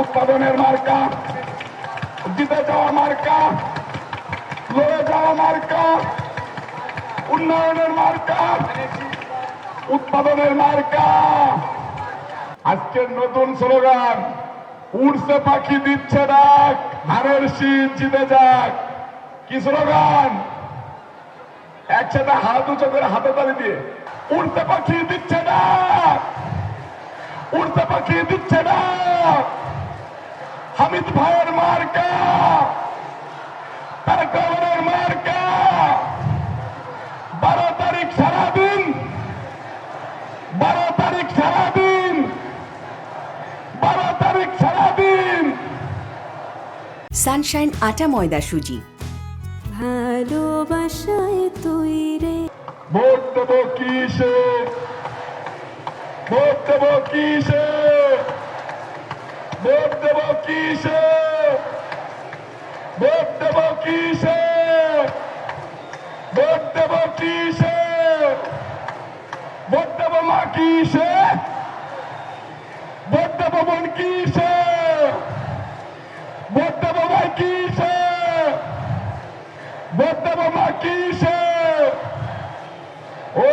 উৎপাদনের মার্কা, জিতে যাওয়া মার্কা, লড়ে যাওয়া মার্কা, উন্নয়নের মার্কা, উৎপাদনের মার্কা। আজকের নতুন স্লোগান, উড়ছে পাখি দিচ্ছে ডাক, ধানের শীত জিতে যাক। কি স্লোগান? একসাথে হাত উঁচু করে হাতে তালি দিয়ে উড়তে পাখি দিচ্ছে ডাক, উড়তে পাখি দিচ্ছে ডাক। হামিদ ভাইয়ের মার্কা, তারেক রহমানের মার্কা। 12 তারিখ সারাদিন, 12 তারিখ সারাদিন, 12 তারিখ সারাদিন। সানশাইন আটা ময়দা সুজি, ভালোবাসায় তৈরে। ভোট দেবো কিসে, ভোট দেবো কিসে, ভোট দেবো কিসে, ভোট দেবো কিসে, ভোট দেবো কিসে, ভোট দেবো মা কিসে, ভোট দেবো বোন কিসে, ভোট দেবো ভাই কিসে, ভোট দেবো মা কিসে। ও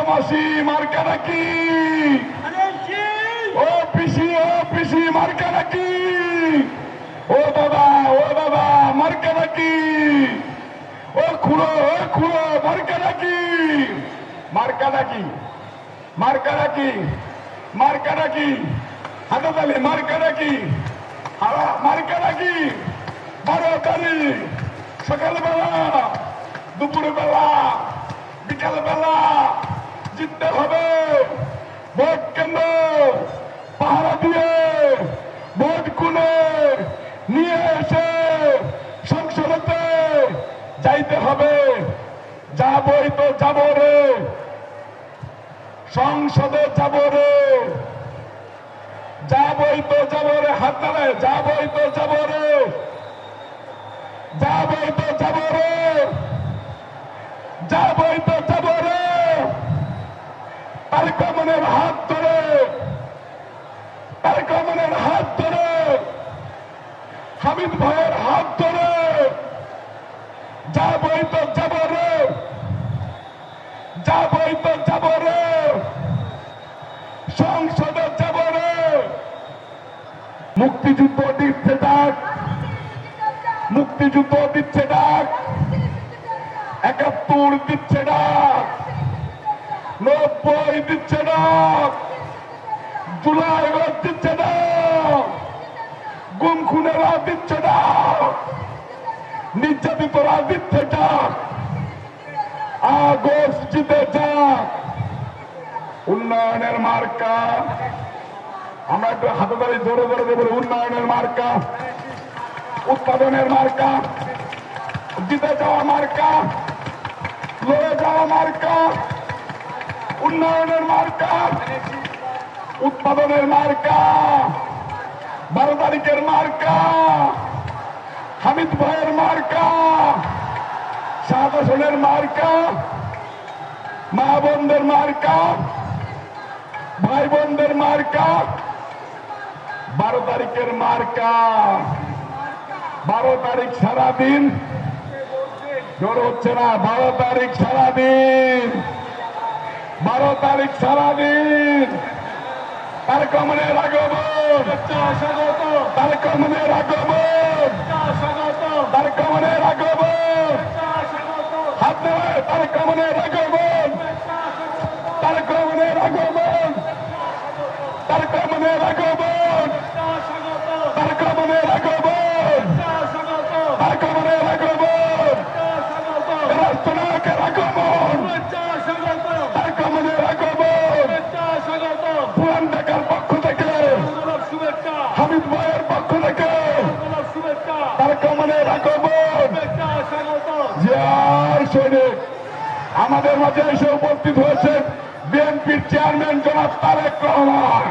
মাসি মার্কা নাকি? ও পিসি মার্কা নাকি? ও দাদা মার্কা নাকি? ও খুড়ো মার্কা নাকি? মার্কা নাকি? মার্কা নাকি? মার্কা নাকি? হাতে তালি মার্কা নাকি? মার্কা নাকি? 12 তারিখ সকালবেলা, দুপুরবেলা, বিকালবেলা জিততে হবে। ভোট কেন্দ্র পাহারা দিয়ে, ভোট গুনে নিয়ে এসে সংসদে যাইতে হবে। যাবই তো যাব রে, সংসদে যাব রে, যাবই তো যাব রে। হাত তালে যাবই তো যাব রে, যাবই তো যাব রে, যাবই তো যাব রে। তারেক রহমানের হাত ধরে, তারেক রহমানের হাত ধরে, হামিদ ভাইয়ের হাত ধরে যাবই তো যাব রে, যাবই তো যাব রে, সংসদে যাব রে। মুক্তিযুদ্ধ দিচ্ছে ডাক, মুক্তিযুদ্ধ দিচ্ছে ডাক, 71 দিচ্ছে ডাক, 90 দিচ্ছে ডাক, জুলাই দিচ্ছে ডাক, গুম খুনেরা দিচ্ছে ডাক, নির্যাতিতরা দিচ্ছে ডাক। আগস্ট জিতে যাক। উন্নয়নের মার্কা, আমরা একটু হাতে তালি জোরে জোরে দেবো। উন্নয়নের মার্কা, উৎপাদনের মার্কা, জিতে যাওয়া মার্কা, লড়ে যাওয়া মার্কা, উন্নয়নের মার্কা, উৎপাদনের মার্কা। 12 তারিখের মার্কা, হামিদ ভাইয়ের মার্কা, শাহাদ হোসেনের মার্কা, মা বোনদের মার্কা, ভাই বোনদের মার্কা। 12 তারিখের মার্কা, 12 তারিখ সারাদিন। জোর হচ্ছে না। 12 তারিখ সারাদিন, 12 তারিখ সারাদিন। তারেক রহমানের আগমন, তারেক রহমানের আগমন, তারেক রহমানের আগমন। হাত দেবে তারেক রহমানের আগমন, তারেক রহমানের আগমন, তারেক রহমানের আগমন, তারেক রহমানের আগমন, তারেক রহমানের আগমন, রাষ্ট্রনায়কের আগমন, তারেক রহমানের আগমন। পুরান ঢাকার পক্ষ থেকে, হামিদ ভাইয়ের পক্ষ থেকে তারেক রহমানের আগমন। জয় সৈনিক। আমাদের মাঝে এসে উপস্থিত হয়েছে বিএনপির চেয়ারম্যান জনাব তারেক রহমান।